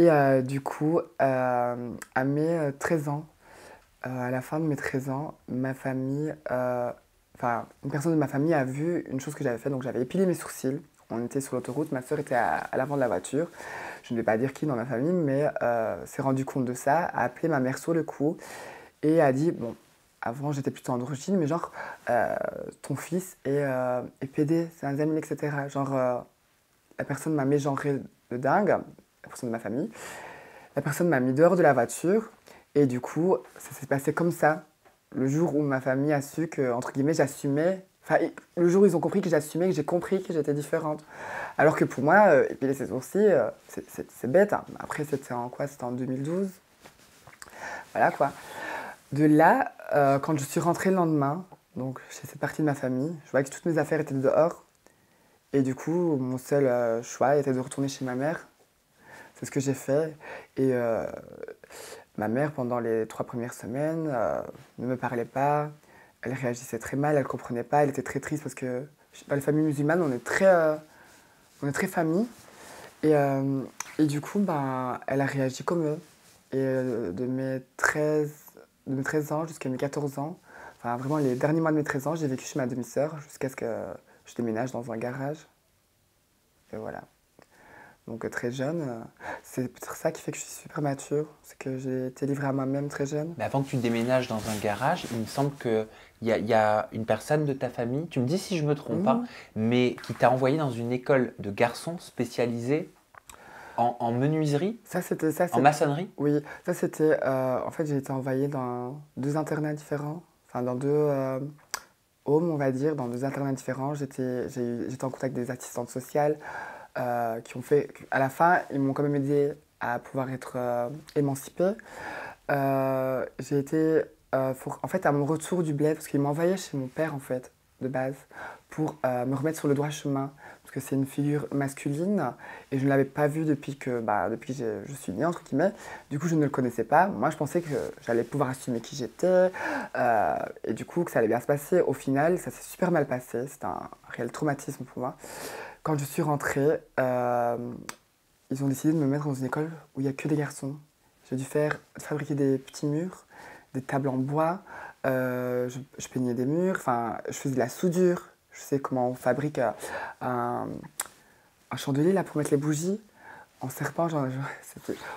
Et du coup, à mes 13 ans, à la fin de mes 13 ans, ma famille, une personne de ma famille a vu une chose que j'avais fait. Donc j'avais épilé mes sourcils. On était sur l'autoroute, ma soeur était à l'avant de la voiture. Je ne vais pas dire qui dans ma famille, mais s'est rendu compte de ça, a appelé ma mère sur le coup et a dit, bon, avant j'étais plutôt androgyne, mais genre, ton fils est PD, c'est un animal, etc. Genre, la personne m'a mégenré de dingue, la personne de ma famille. La personne m'a mis dehors de la voiture et du coup, ça s'est passé comme ça. Le jour où ma famille a su que, entre guillemets, j'assumais, le jour où ils ont compris que j'assumais, que j'ai compris que j'étais différente. Alors que pour moi, épiler ses sourcils, c'est bête, hein. Après, c'était en quoi? C'était en 2012. Voilà quoi. De là, quand je suis rentrée le lendemain, donc chez cette partie de ma famille, je voyais que toutes mes affaires étaient dehors. Et du coup, mon seul choix était de retourner chez ma mère. C'est ce que j'ai fait. Et ma mère, pendant les 3 premières semaines, ne me parlait pas. Elle réagissait très mal, elle ne comprenait pas, elle était très triste parce que dans les familles musulmanes, on est très famille. Et, euh, et du coup, ben, elle a réagi comme eux. Et de mes 13 ans jusqu'à mes 14 ans, enfin vraiment les derniers mois de mes 13 ans, j'ai vécu chez ma demi-sœur jusqu'à ce que je déménage dans un garage. Et voilà. Donc très jeune, c'est peut-être ça qui fait que je suis super mature, c'est que j'ai été livrée à moi-même très jeune. Mais avant que tu déménages dans un garage, il me semble qu'il y a une personne de ta famille, tu me dis si je me trompe pas, Mhm. mais qui t'a envoyé dans une école de garçons spécialisée en menuiserie, Ça en c'est, maçonnerie. oui, ça c'était, en fait j'ai été envoyée dans deux internats différents, enfin dans deux homes on va dire, dans deux internats différents. J'étais en contact avec des assistantes sociales qui ont fait, à la fin ils m'ont quand même aidé à pouvoir être émancipée. J'ai été, en fait, à mon retour du bled, parce qu'il m'envoyait chez mon père, en fait, de base, pour me remettre sur le droit chemin. Parce que c'est une figure masculine, et je ne l'avais pas vue depuis que je suis née, entre guillemets. Du coup, je ne le connaissais pas. Moi, je pensais que j'allais pouvoir assumer qui j'étais, et du coup, que ça allait bien se passer. Au final, ça s'est super mal passé. C'était un réel traumatisme pour moi. Quand je suis rentrée, ils ont décidé de me mettre dans une école où il n'y a que des garçons. J'ai dû fabriquer des petits murs, des tables en bois, je peignais des murs, enfin, je faisais de la soudure. Je sais comment on fabrique un, un chandelier là, pour mettre les bougies en serpent.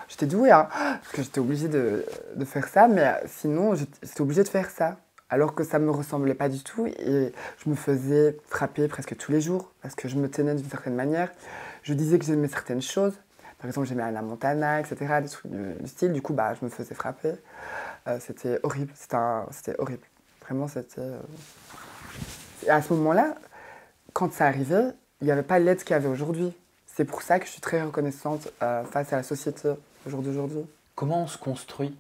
J'étais douée, hein, parce que j'étais obligée de faire ça, mais sinon, j'étais obligée de faire ça. Alors que ça ne me ressemblait pas du tout et je me faisais frapper presque tous les jours parce que je me tenais d'une certaine manière. Je disais que j'aimais certaines choses. Par exemple, j'aimais Anna Montana, etc., des trucs du style. Du coup, bah, je me faisais frapper. C'était horrible. C'était horrible. Vraiment, c'était. Et à ce moment-là, quand ça arrivait, il n'y avait pas l'aide qu'il y avait aujourd'hui. C'est pour ça que je suis très reconnaissante face à la société au jour d'aujourd'hui. Comment on se construit?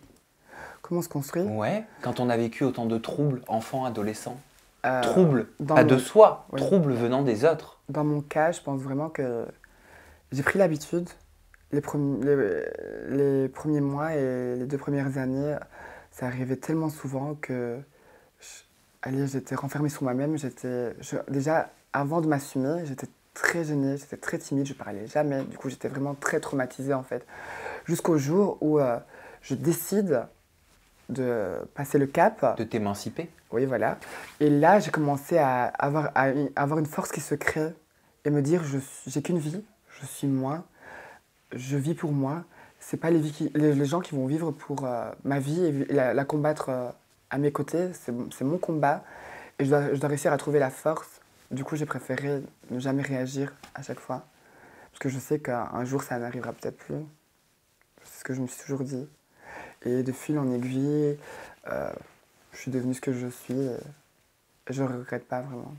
Comment on se construit? Ouais, quand on a vécu autant de troubles, enfants, adolescents. Euh, Troubles, dans pas de mon, soi, oui. troubles venant des autres. Dans mon cas, je pense vraiment que j'ai pris l'habitude. Les premiers mois et les 2 premières années, ça arrivait tellement souvent que allez, j'étais renfermée sur moi-même. Déjà, avant de m'assumer, j'étais très gênée, j'étais très timide, je parlais jamais. Du coup, j'étais vraiment très traumatisée en fait. Jusqu'au jour où je décide de passer le cap. De t'émanciper. Oui, voilà. Et là, j'ai commencé à avoir une force qui se crée et me dire, j'ai qu'une vie, je suis moi, je vis pour moi. C'est pas les gens qui vont vivre pour ma vie et la combattre à mes côtés. C'est mon combat et je dois réussir à trouver la force. Du coup, j'ai préféré ne jamais réagir à chaque fois parce que je sais qu'un jour, ça n'arrivera peut-être plus. C'est ce que je me suis toujours dit. Et de fil en aiguille, je suis devenue ce que je suis et je ne regrette pas vraiment.